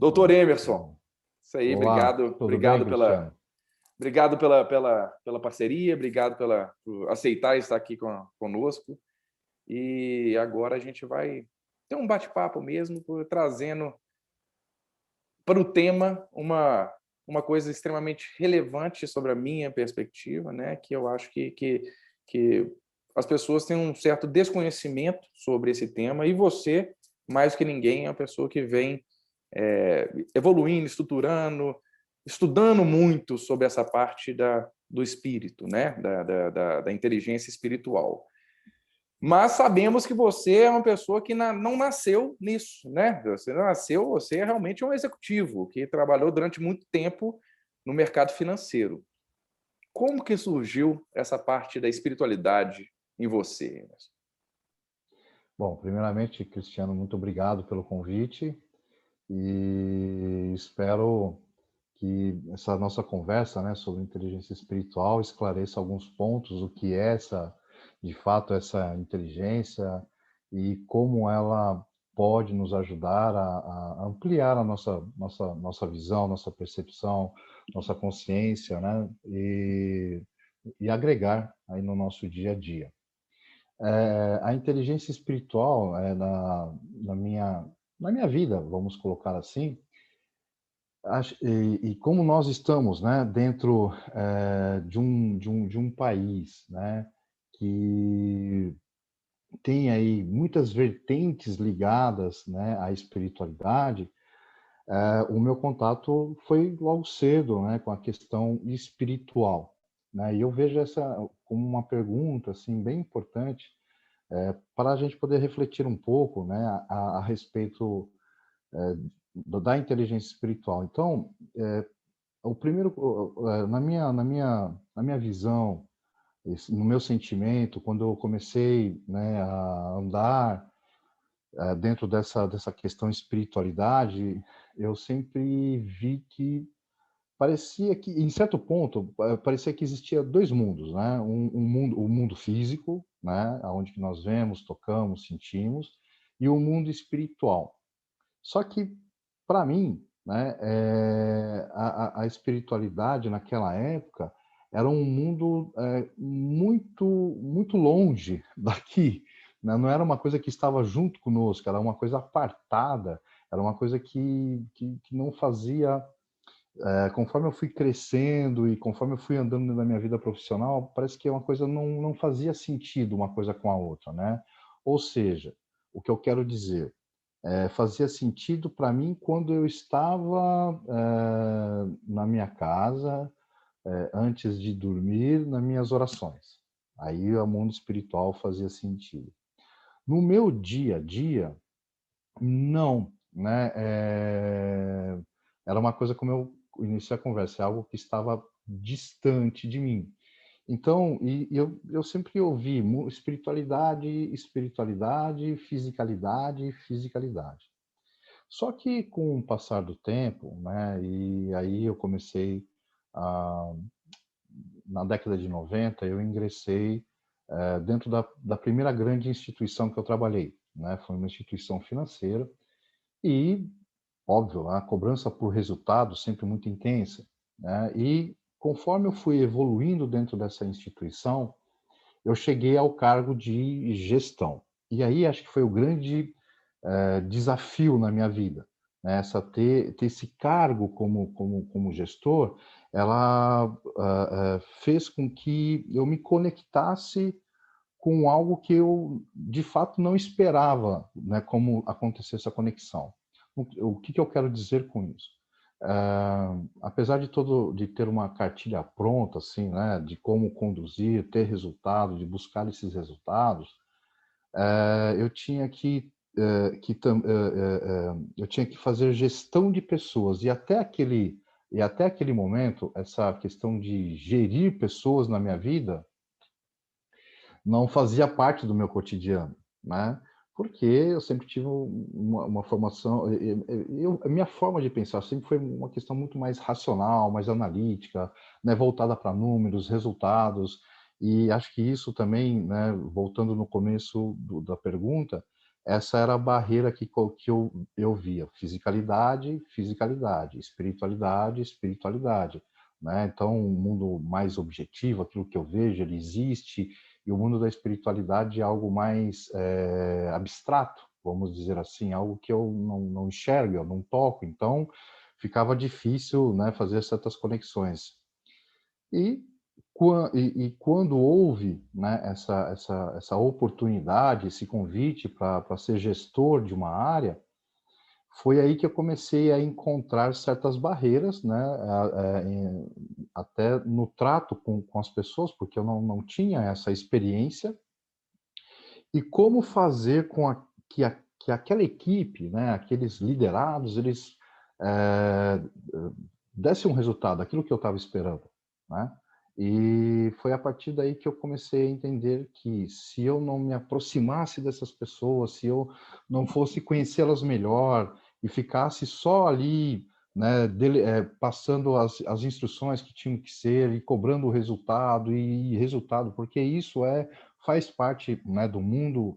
Doutor Emerson, isso aí, Olá, obrigado, tudo bem, Cristiano? obrigado pela parceria, obrigado por aceitar estar aqui conosco. E agora a gente vai ter um bate-papo mesmo, trazendo para o tema uma coisa extremamente relevante sobre a minha perspectiva, né? Que eu acho que as pessoas têm um certo desconhecimento sobre esse tema, e você, mais que ninguém, é uma pessoa que vem evoluindo, estudando muito sobre essa parte do espírito, né? Da inteligência espiritual. Mas sabemos que você é uma pessoa que não nasceu nisso, né? Você é realmente um executivo que trabalhou durante muito tempo no mercado financeiro. Como que surgiu essa parte da espiritualidade em você? Bom, primeiramente, Cristiano, muito obrigado pelo convite e espero que essa nossa conversa, né, sobre inteligência espiritual esclareça alguns pontos, o que é de fato, essa inteligência e como ela pode nos ajudar a ampliar a nossa visão, nossa percepção, nossa consciência, né, e agregar aí no nosso dia a dia. A inteligência espiritual, na minha vida, vamos colocar assim, e como nós estamos, né, dentro de um país, né, que tem aí muitas vertentes ligadas, né, à espiritualidade, o meu contato foi logo cedo, né, com a questão espiritual, né, e eu vejo essa como uma pergunta assim bem importante, para a gente poder refletir um pouco, né, a respeito da inteligência espiritual. Então, o primeiro, na minha visão, no meu sentimento, quando eu comecei, né, a andar dentro dessa questão espiritualidade, eu sempre vi que parecia que, em certo ponto, parecia que existia dois mundos, né? O mundo físico, né? Onde que nós vemos, tocamos, sentimos, e o mundo espiritual. Só que, para mim, né, a espiritualidade naquela época era um mundo muito longe daqui, né? Não era uma coisa que estava junto conosco, era uma coisa apartada, era uma coisa que não fazia. Conforme eu fui crescendo e conforme eu fui andando na minha vida profissional, parece que uma coisa não fazia sentido uma coisa com a outra, né? Ou seja, o que eu quero dizer fazia sentido para mim quando eu estava na minha casa, antes de dormir, nas minhas orações. Aí o mundo espiritual fazia sentido. No meu dia a dia, não, né? Era uma coisa, como eu iniciei a conversa, é algo que estava distante de mim. Então, eu sempre ouvi espiritualidade, espiritualidade, fisicalidade, fisicalidade. Só que com o passar do tempo, né, e aí eu comecei a, na década de 90, eu ingressei dentro da primeira grande instituição que eu trabalhei, né, foi uma instituição financeira e, óbvio, a cobrança por resultado sempre muito intensa, né, e conforme eu fui evoluindo dentro dessa instituição, eu cheguei ao cargo de gestão. E aí acho que foi o grande desafio na minha vida, né? Ter esse cargo como gestor, ela fez com que eu me conectasse com algo que eu de fato não esperava, né? Como acontecesse essa conexão. O que eu quero dizer com isso? Apesar de ter uma cartilha pronta, assim, né? De como conduzir, ter resultado, de buscar esses resultados, eu tinha eu tinha que fazer gestão de pessoas e até aquele momento essa questão de gerir pessoas na minha vida não fazia parte do meu cotidiano, né? Porque eu sempre tive uma formação, a minha forma de pensar sempre foi uma questão muito mais racional, mais analítica, né, voltada para números, resultados, e acho que isso também, né, voltando no começo da pergunta, essa era a barreira que eu via: fisicalidade, fisicalidade, espiritualidade, espiritualidade, né. Então, um mundo mais objetivo, aquilo que eu vejo, ele existe, e o mundo da espiritualidade é algo mais, abstrato, vamos dizer assim, algo que eu não enxergo, eu não toco, então ficava difícil, né, fazer certas conexões. E quando houve, né, essa oportunidade, esse convite para ser gestor de uma área, foi aí que eu comecei a encontrar certas barreiras, né, até no trato com as pessoas, porque eu não tinha essa experiência, e como fazer com que aquela equipe, né, aqueles liderados, eles, eh, dessem um resultado, aquilo que eu estava esperando, né. E foi a partir daí que eu comecei a entender que se eu não me aproximasse dessas pessoas, se eu não fosse conhecê-las melhor e ficasse só ali, né, passando as instruções que tinham que ser e cobrando o resultado e resultado, porque isso faz parte, né, do mundo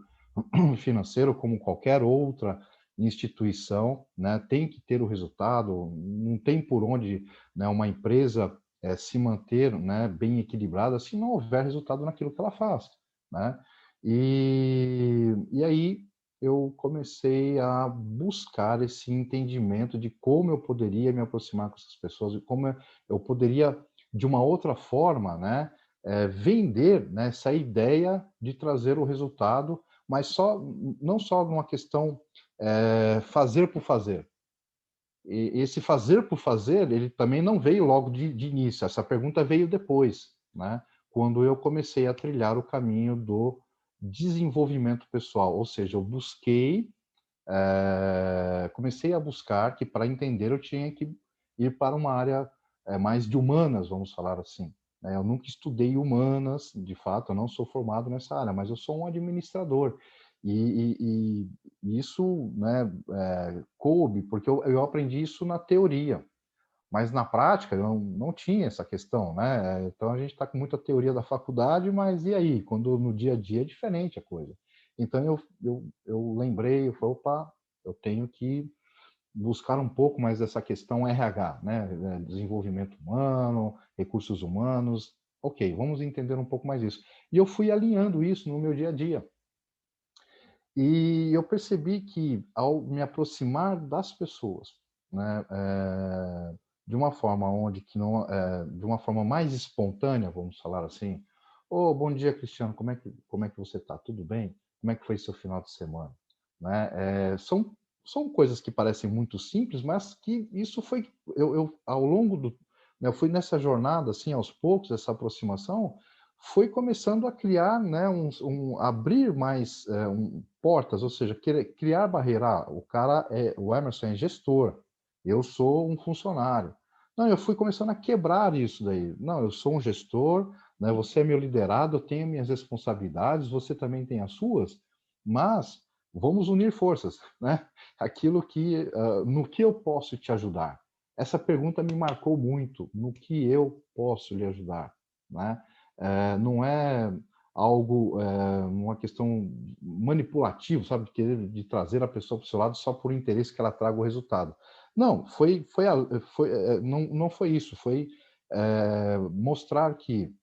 financeiro como qualquer outra instituição, né, tem que ter o resultado, não tem por onde, né, uma empresa se manter, né, bem equilibrada se não houver resultado naquilo que ela faz, né? E aí eu comecei a buscar esse entendimento de como eu poderia me aproximar com essas pessoas e como eu poderia, de uma outra forma, né, vender, né, essa ideia de trazer o resultado, mas não só numa questão fazer por fazer. E esse fazer por fazer, ele também não veio logo de início, essa pergunta veio depois, né, quando eu comecei a trilhar o caminho do desenvolvimento pessoal, ou seja, eu busquei, comecei a buscar que para entender eu tinha que ir para uma área mais de humanas, vamos falar assim, né. Eu nunca estudei humanas, de fato, eu não sou formado nessa área, mas eu sou um administrador. E isso, né, coube, porque eu aprendi isso na teoria, mas na prática eu não tinha essa questão, né. Então a gente está com muita teoria da faculdade, mas e aí? Quando no dia a dia é diferente a coisa. Então eu lembrei, eu falei: "Opa, eu tenho que buscar um pouco mais dessa questão RH, né, desenvolvimento humano, recursos humanos. Ok, vamos entender um pouco mais isso". E eu fui alinhando isso no meu dia a dia. E eu percebi que, ao me aproximar das pessoas, né, de uma forma onde que não, de uma forma mais espontânea, vamos falar assim: "Ô, bom dia, Cristiano, como é que você está? Tudo bem? Como é que foi seu final de semana?", né, são coisas que parecem muito simples, mas que isso foi eu ao longo do, né, eu fui nessa jornada, assim, aos poucos, essa aproximação, foi começando a criar, né, abrir mais, portas, ou seja, criar barreira. Ah, o Emerson é gestor, eu sou um funcionário. Não, eu fui começando a quebrar isso daí. Não, eu sou um gestor, né, você é meu liderado, eu tenho minhas responsabilidades, você também tem as suas, mas vamos unir forças, né? Aquilo que, no que eu posso te ajudar? Essa pergunta me marcou muito, no que eu posso lhe ajudar, né? Não é algo, uma questão manipulativa, sabe, de querer de trazer a pessoa para o seu lado só por interesse que ela traga o resultado. Não, não foi isso, foi, mostrar que,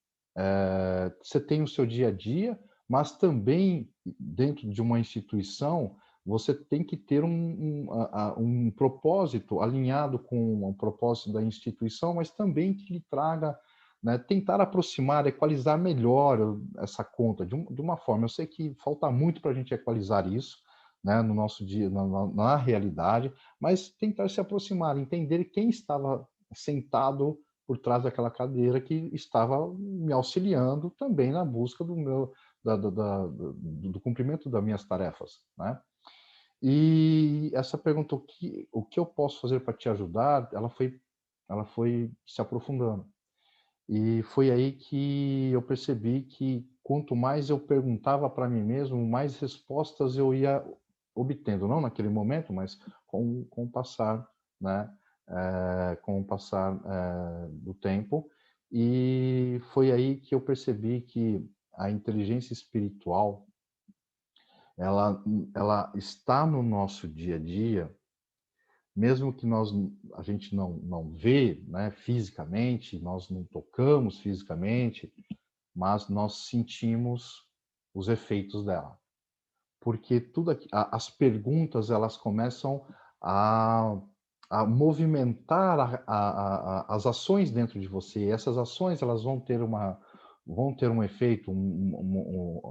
você tem o seu dia a dia, mas também dentro de uma instituição, você tem que ter um propósito alinhado com o propósito da instituição, mas também que lhe traga, né, tentar aproximar, equalizar melhor essa conta de uma forma. Eu sei que falta muito para a gente equalizar isso, né, no nosso dia, na realidade, mas tentar se aproximar, entender quem estava sentado por trás daquela cadeira que estava me auxiliando também na busca do meu do cumprimento das minhas tarefas, né? E essa pergunta, o que eu posso fazer para te ajudar, ela foi se aprofundando. E foi aí que eu percebi que quanto mais eu perguntava para mim mesmo, mais respostas eu ia obtendo, não naquele momento, mas com o passar, né, com o passar, do tempo. E foi aí que eu percebi que a inteligência espiritual, ela está no nosso dia a dia, mesmo que a gente não vê, né, fisicamente, nós não tocamos fisicamente, mas nós sentimos os efeitos dela. Porque as perguntas, elas começam a, a movimentar as ações dentro de você. E essas ações, elas vão ter um efeito,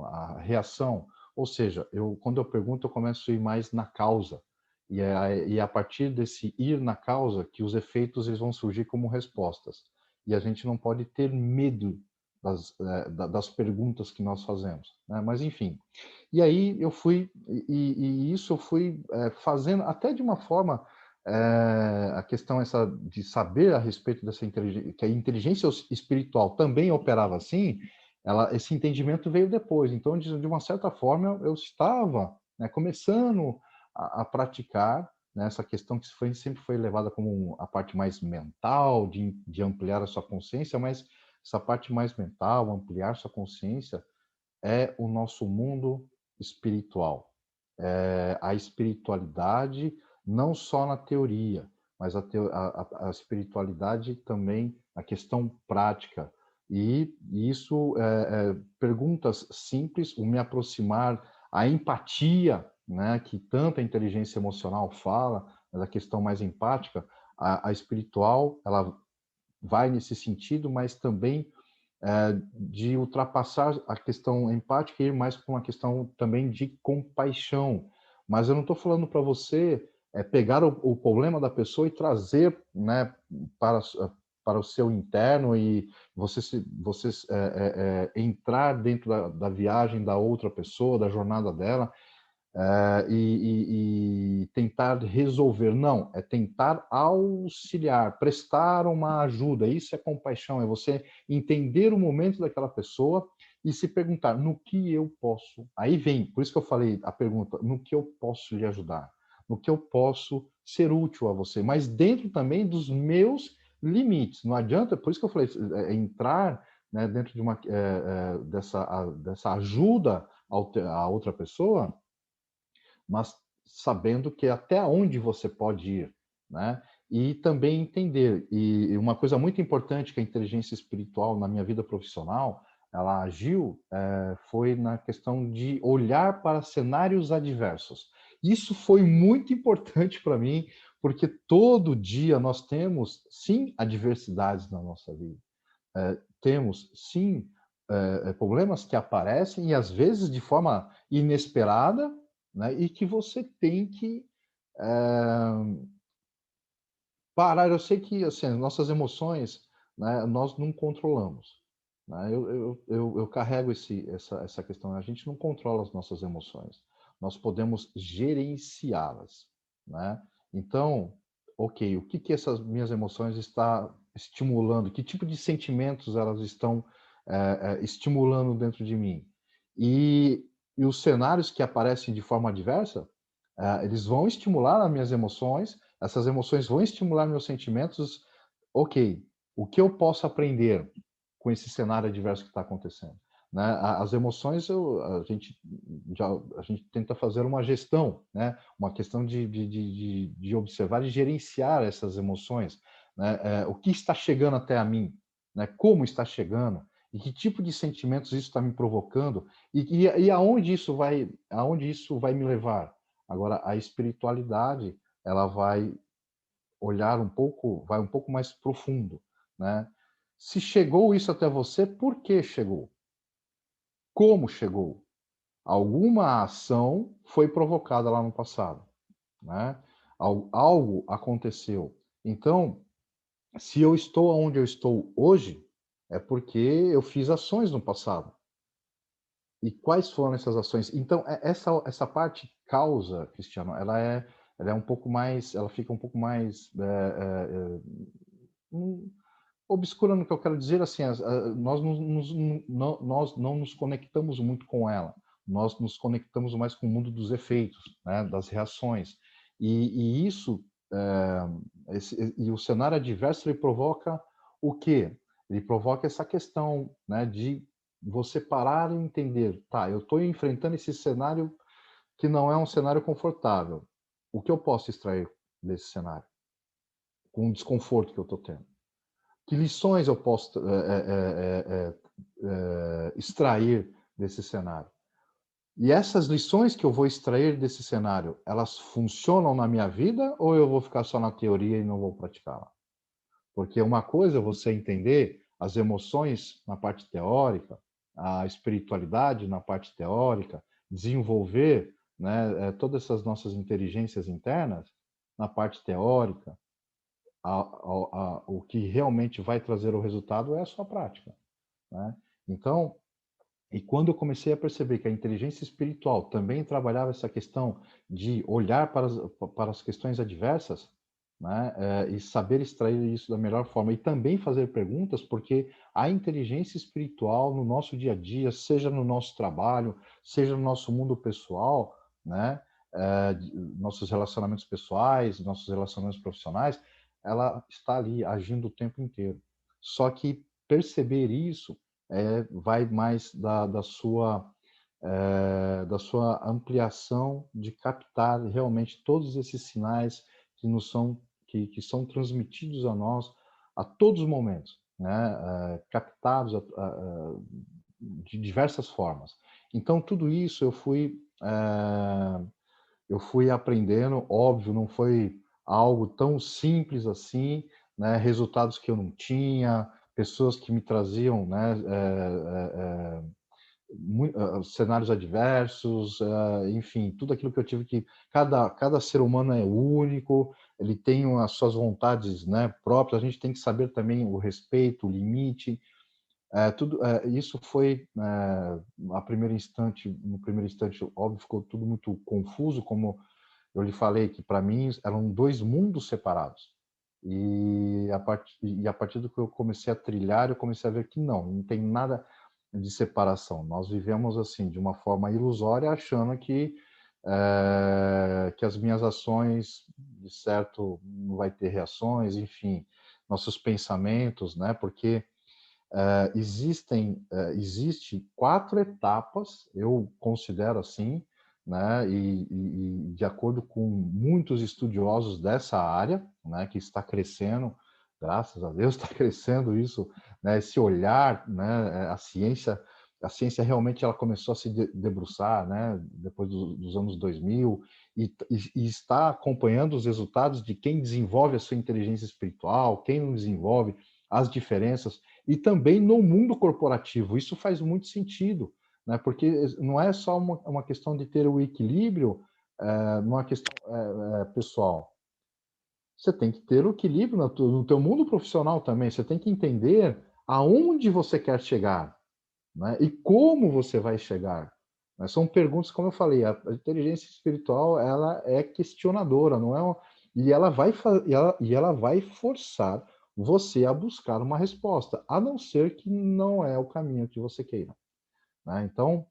a reação. Ou seja, quando eu pergunto, eu começo a ir mais na causa. E a partir desse ir na causa, que os efeitos eles vão surgir como respostas. E a gente não pode ter medo das perguntas que nós fazemos, né? Mas, enfim. E aí eu fui, e isso eu fui fazendo até de uma forma, a questão essa de saber a respeito dessa inteligência, que a inteligência espiritual também operava assim, esse entendimento veio depois. Então, de uma certa forma, eu estava, né, começando a praticar, né, essa questão que sempre foi levada como a parte mais mental, de ampliar a sua consciência, mas essa parte mais mental, ampliar sua consciência, é o nosso mundo espiritual. A espiritualidade, não só na teoria, mas a espiritualidade também na questão prática. E isso, perguntas simples, o me aproximar, a empatia, né, que tanta inteligência emocional fala, mas a questão mais empática, a espiritual, ela vai nesse sentido, mas também de ultrapassar a questão empática e ir mais para uma questão também de compaixão. Mas eu não estou falando para você pegar o problema da pessoa e trazer, né, para, para o seu interno e você entrar dentro da viagem da outra pessoa, da jornada dela, e tentar resolver. Não, é tentar auxiliar, prestar uma ajuda. Isso é compaixão, é você entender o momento daquela pessoa e se perguntar no que eu posso. Aí vem, por isso que eu falei a pergunta, no que eu posso lhe ajudar, no que eu posso ser útil a você, mas dentro também dos meus limites. Não adianta, por isso que eu falei, entrar, né, dentro de dessa ajuda a outra pessoa, mas sabendo que até onde você pode ir, né? E também entender. E uma coisa muito importante que a inteligência espiritual na minha vida profissional ela agiu foi na questão de olhar para cenários adversos. Isso foi muito importante para mim, porque todo dia nós temos, sim, adversidades na nossa vida. Temos, sim, problemas que aparecem e às vezes de forma inesperada, né? E que você tem que parar. Eu sei que assim, as nossas emoções, né, nós não controlamos. Né? Eu carrego essa questão. A gente não controla as nossas emoções. Nós podemos gerenciá-las. Né? Então, ok, o que essas minhas emoções estão estimulando? Que tipo de sentimentos elas estão estimulando dentro de mim? E os cenários que aparecem de forma adversa, eles vão estimular as minhas emoções, essas emoções vão estimular meus sentimentos. Ok, o que eu posso aprender com esse cenário adverso que está acontecendo? Né? As emoções, a gente tenta fazer uma gestão, né? Uma questão de observar e gerenciar essas emoções. Né? O que está chegando até a mim? Né? Como está chegando? E que tipo de sentimentos isso está me provocando? E aonde isso vai me levar? Agora, a espiritualidade, ela vai vai um pouco mais profundo, né? Se chegou isso até você, por que chegou? Como chegou? Alguma ação foi provocada lá no passado, né? Algo aconteceu. Então, se eu estou onde eu estou hoje, é porque eu fiz ações no passado. E quais foram essas ações? Então, essa parte causa, Cristiano, ela é um pouco mais, ela fica um pouco mais obscura no que eu quero dizer, assim, nós não nos conectamos muito com ela, nós nos conectamos mais com o mundo dos efeitos, né, das reações, e isso, e o cenário adverso, ele provoca o quê? Ele provoca essa questão, né, de você parar e entender, tá, eu estou enfrentando esse cenário que não é um cenário confortável. O que eu posso extrair desse cenário? Com o desconforto que eu estou tendo. Que lições eu posso extrair desse cenário? E essas lições que eu vou extrair desse cenário, elas funcionam na minha vida ou eu vou ficar só na teoria e não vou praticá-la? Porque uma coisa é você entender as emoções na parte teórica, a espiritualidade na parte teórica, desenvolver, né, todas essas nossas inteligências internas na parte teórica. O que realmente vai trazer o resultado é a sua prática, né? Então, e quando eu comecei a perceber que a inteligência espiritual também trabalhava essa questão de olhar para as questões adversas, né, e saber extrair isso da melhor forma, e também fazer perguntas, porque a inteligência espiritual no nosso dia a dia, seja no nosso trabalho, seja no nosso mundo pessoal, né, nossos relacionamentos pessoais, nossos relacionamentos profissionais, ela está ali agindo o tempo inteiro. Só que perceber isso vai mais da sua ampliação de captar realmente todos esses sinais que nos são que são transmitidos a nós a todos os momentos, né? Captados de diversas formas. Então tudo isso eu fui aprendendo, óbvio, não foi algo tão simples assim, né? Resultados que eu não tinha, pessoas que me traziam, né, cenários adversos, enfim, tudo aquilo que eu tive que cada ser humano é único, ele tem as suas vontades, né, próprias. A gente tem que saber também o respeito, o limite. Tudo isso foi a primeiro instante, no primeiro instante, óbvio, ficou tudo muito confuso, como eu lhe falei que para mim eram dois mundos separados. E a partir do que eu comecei a trilhar, eu comecei a ver que não tem nada de separação. Nós vivemos assim de uma forma ilusória, achando que as minhas ações, de certo, não vai ter reações, enfim, nossos pensamentos, né? Porque existe quatro etapas, eu considero assim, né? E de acordo com muitos estudiosos dessa área, né? Que está crescendo, graças a Deus está crescendo isso, né? Esse olhar, né? A ciência realmente ela começou a se debruçar, né? Depois dos anos 2000 e está acompanhando os resultados de quem desenvolve a sua inteligência espiritual, quem não desenvolve, as diferenças e também no mundo corporativo. Isso faz muito sentido, né? Porque não é só uma questão de ter o equilíbrio numa questão pessoal. Você tem que ter o equilíbrio no teu mundo profissional também. Você tem que entender aonde você quer chegar, né? E como você vai chegar. Né? São perguntas, como eu falei, a inteligência espiritual ela é questionadora, não é? E ela vai forçar você a buscar uma resposta, a não ser que não é o caminho que você queira. Né? Então,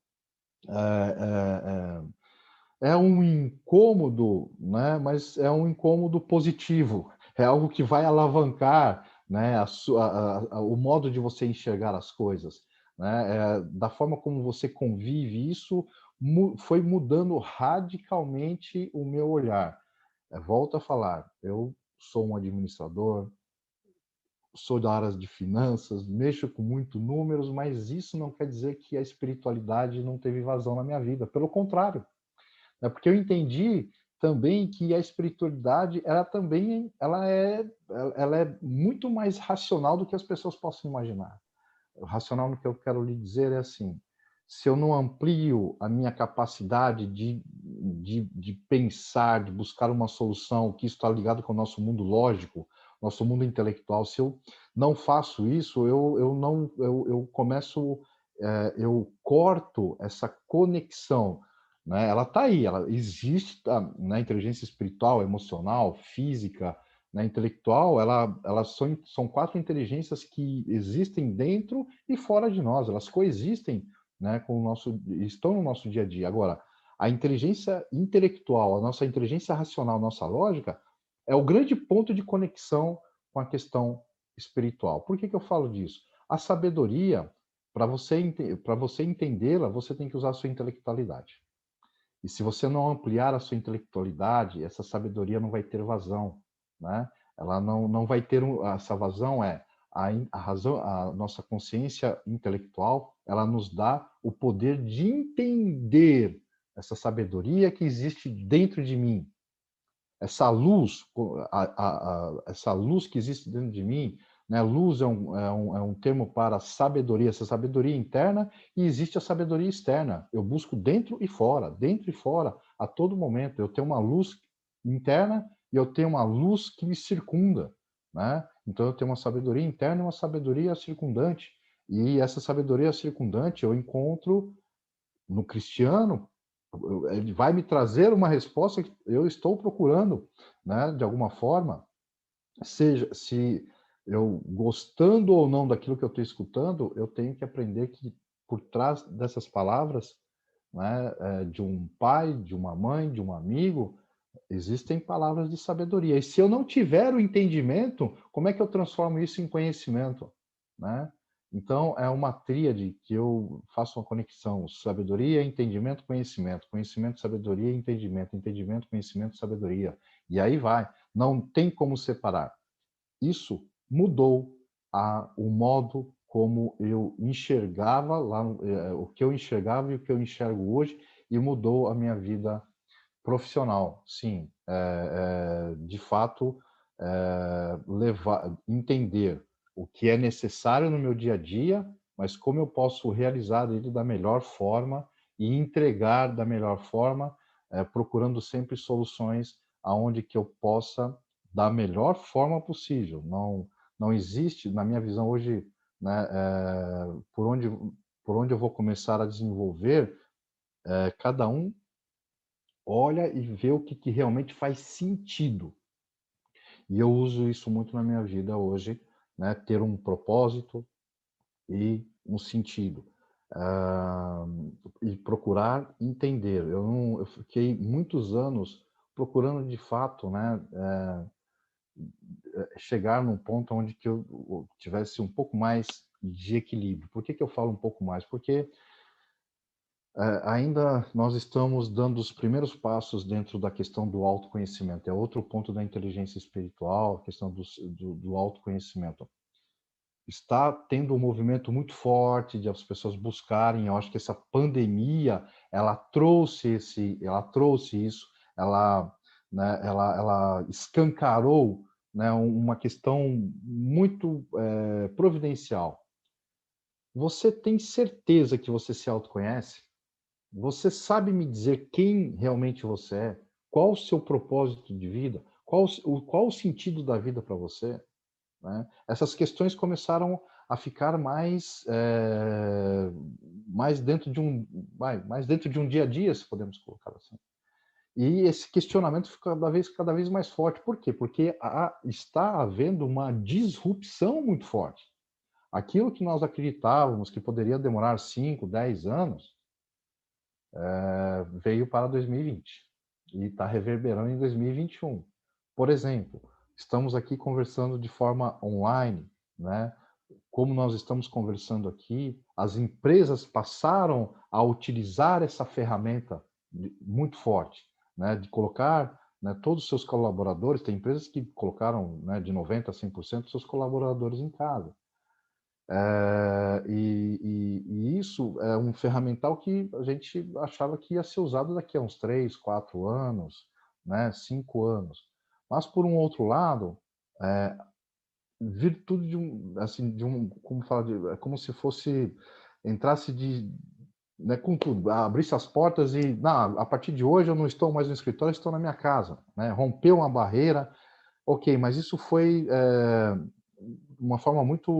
é um incômodo, né? Mas é um incômodo positivo. É algo que vai alavancar, né? O modo de você enxergar as coisas. Né? Da forma como você convive, isso foi mudando radicalmente o meu olhar. Volto a falar, eu sou um administrador, sou da área de finanças, mexo com muito números, mas isso não quer dizer que a espiritualidade não teve vazão na minha vida. Pelo contrário, é porque eu entendi também que a espiritualidade, ela é muito mais racional do que as pessoas possam imaginar. O racional no que eu quero lhe dizer é assim, se eu não amplio a minha capacidade de pensar, de buscar uma solução, que isso está ligado com o nosso mundo lógico, nosso mundo intelectual, se eu não faço isso, eu começo, eu corto essa conexão, né? Ela está aí, ela existe, tá, na inteligência espiritual, emocional, física, né, intelectual, elas são quatro inteligências que existem dentro e fora de nós, elas coexistem, né, estão no nosso dia a dia. Agora, a inteligência intelectual, a nossa inteligência racional, a nossa lógica, é o grande ponto de conexão com a questão espiritual. Por que eu falo disso? A sabedoria, para você entendê-la, você tem que usar a sua intelectualidade. E se você não ampliar a sua intelectualidade, essa sabedoria não vai ter vazão, né? Ela não vai ter essa vazão a razão, a nossa consciência intelectual, ela nos dá o poder de entender essa sabedoria que existe dentro de mim, essa luz, essa luz que existe dentro de mim, né? Luz é um termo para sabedoria, essa sabedoria interna, e existe a sabedoria externa. Eu busco dentro e fora, a todo momento. Eu tenho uma luz interna e eu tenho uma luz que me circunda, né? Então eu tenho uma sabedoria interna e uma sabedoria circundante. E essa sabedoria circundante eu encontro no cristiano, ele vai me trazer uma resposta que eu estou procurando, né, de alguma forma, seja se eu gostando ou não daquilo que eu estou escutando, eu tenho que aprender que por trás dessas palavras, né, de um pai, de uma mãe, de um amigo, existem palavras de sabedoria. E se eu não tiver o entendimento, como é que eu transformo isso em conhecimento, né? Então, é uma tríade que eu faço uma conexão: sabedoria, entendimento, conhecimento. Conhecimento, sabedoria, entendimento. Entendimento, conhecimento, sabedoria. E aí vai. Não tem como separar. Isso mudou o modo como eu enxergava lá, o que eu enxergava e o que eu enxergo hoje, e mudou a minha vida profissional. Sim, de fato, entender o que é necessário no meu dia a dia, mas como eu posso realizar ele da melhor forma e entregar da melhor forma, procurando sempre soluções aonde que eu possa da melhor forma possível. Não existe, na minha visão hoje, né, por onde eu vou começar a desenvolver, cada um olha e vê o que realmente faz sentido. E eu uso isso muito na minha vida hoje, né? Ter um propósito e um sentido. Ah, e procurar entender. Eu fiquei muitos anos procurando de fato, né, chegar num ponto onde que eu tivesse um pouco mais de equilíbrio. Por que eu falo um pouco mais? Porque ainda nós estamos dando os primeiros passos dentro da questão do autoconhecimento. É outro ponto da inteligência espiritual, a questão do autoconhecimento. Está tendo um movimento muito forte de as pessoas buscarem. Eu acho que essa pandemia, ela trouxe isso, ela, né, ela escancarou, né, uma questão muito providencial. Você tem certeza que você se autoconhece? Você sabe me dizer quem realmente você é? Qual o seu propósito de vida? Qual o sentido da vida para você? Né? Essas questões começaram a ficar mais dentro de mais dentro de um dia a dia, se podemos colocar assim. E esse questionamento fica cada vez mais forte. Por quê? Porque está havendo uma disrupção muito forte. Aquilo que nós acreditávamos que poderia demorar 5, 10 anos, veio para 2020 e está reverberando em 2021. Por exemplo, estamos aqui conversando de forma online, né? Como nós estamos conversando aqui, as empresas passaram a utilizar essa ferramenta muito forte, né? De colocar, né, todos os seus colaboradores. Tem empresas que colocaram, né, de 90% a 100% dos seus colaboradores em casa. E isso é um ferramental que a gente achava que ia ser usado daqui a uns 3, 4 anos, né, 5 anos. Mas, por um outro lado, virtude assim, como fala, é como se fosse, entrasse né, com tudo, abrisse as portas e, não, a partir de hoje eu não estou mais no escritório, estou na minha casa, né, rompeu uma barreira. Ok, mas isso foi uma forma muito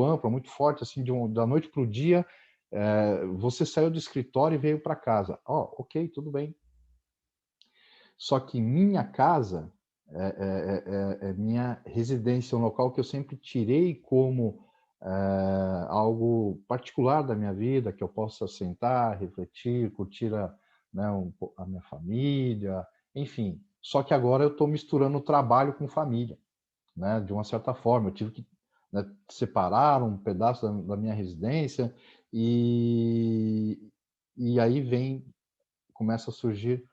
ampla, muito forte, assim, da noite para o dia. Você saiu do escritório e veio para casa. Ok, tudo bem. Só que minha casa é minha residência, um local que eu sempre tirei como algo particular da minha vida, que eu possa sentar, refletir, curtir né, a minha família, enfim. Só que agora eu estou misturando trabalho com família, né? De uma certa forma, eu tive que, né, separar um pedaço da minha residência e E aí começa a surgir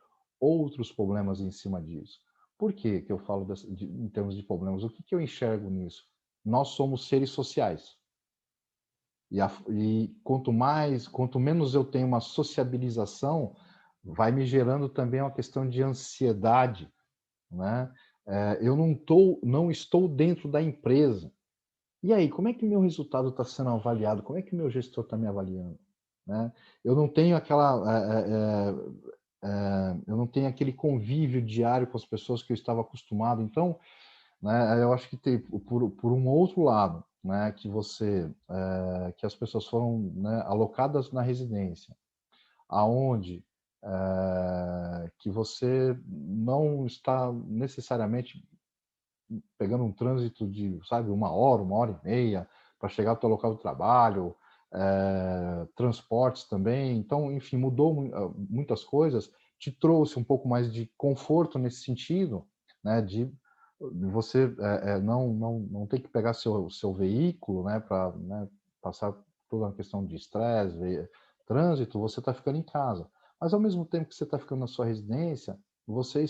outros problemas em cima disso. Por que que eu falo em termos de problemas? O que que eu enxergo nisso? Nós somos seres sociais. E quanto menos eu tenho uma sociabilização, vai me gerando também uma questão de ansiedade, né? Eu não estou dentro da empresa. E aí, como é que meu resultado está sendo avaliado? Como é que meu gestor está me avaliando? Né? Eu não tenho eu não tenho aquele convívio diário com as pessoas que eu estava acostumado. Então, né, eu acho que tem, por um outro lado, né, que as pessoas foram, né, alocadas na residência, aonde que você não está necessariamente pegando um trânsito de, sabe, uma hora e meia para chegar ao teu local de trabalho, transportes também. Então, enfim, mudou muitas coisas, te trouxe um pouco mais de conforto nesse sentido, né, de você não ter que pegar seu veículo, né, para, né, passar toda a questão de estresse, trânsito, você está ficando em casa. Mas, ao mesmo tempo que você está ficando na sua residência, você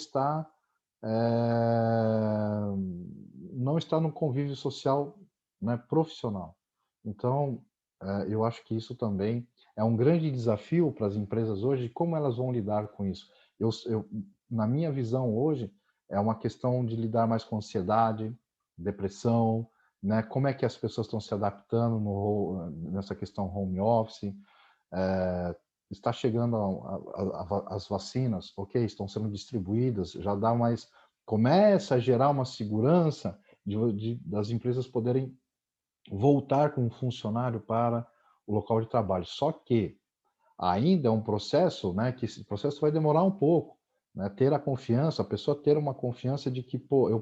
não está no convívio social, né, profissional. Então, eu acho que isso também é um grande desafio para as empresas hoje, como elas vão lidar com isso. Na minha visão hoje, é uma questão de lidar mais com ansiedade, depressão, né? Como é que as pessoas estão se adaptando nessa questão home office, é, está chegando as vacinas, ok, estão sendo distribuídas, já dá mais, começa a gerar uma segurança das empresas poderem voltar com um funcionário para o local de trabalho. Só que ainda é um processo, né, que esse processo vai demorar um pouco, né, ter a confiança, a pessoa ter uma confiança de que, pô, é,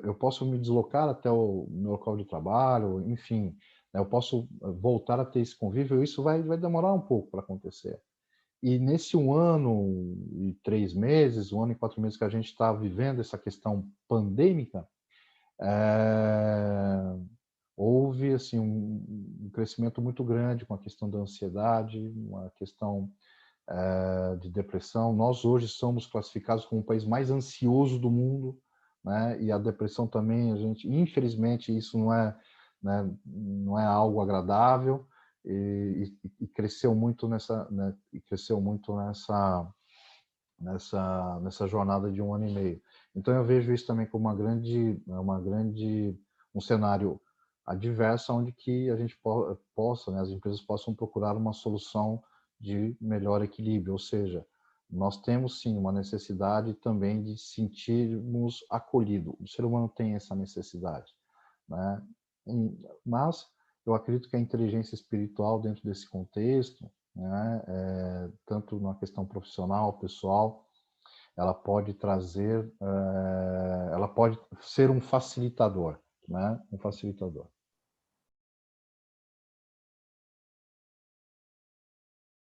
eu posso me deslocar até o meu local de trabalho, enfim, né, eu posso voltar a ter esse convívio, isso vai demorar um pouco para acontecer. E nesse 1 ano e 3 meses, 1 ano e 4 meses que a gente está vivendo essa questão pandêmica, é, houve assim um crescimento muito grande com a questão da ansiedade, uma questão de depressão. Nós hoje somos classificados como o país mais ansioso do mundo, né? E a depressão também, infelizmente, isso não é, né, não é algo agradável e cresceu muito nessa jornada de 1 ano e meio. Então eu vejo isso também como um cenário adverso, onde que a gente possa, né, as empresas possam procurar uma solução de melhor equilíbrio, ou seja, nós temos sim uma necessidade também de sentirmos acolhido. O ser humano tem essa necessidade, né? Mas eu acredito que a inteligência espiritual dentro desse contexto, né, tanto na questão profissional, pessoal, ela pode ser um facilitador, né? Um facilitador.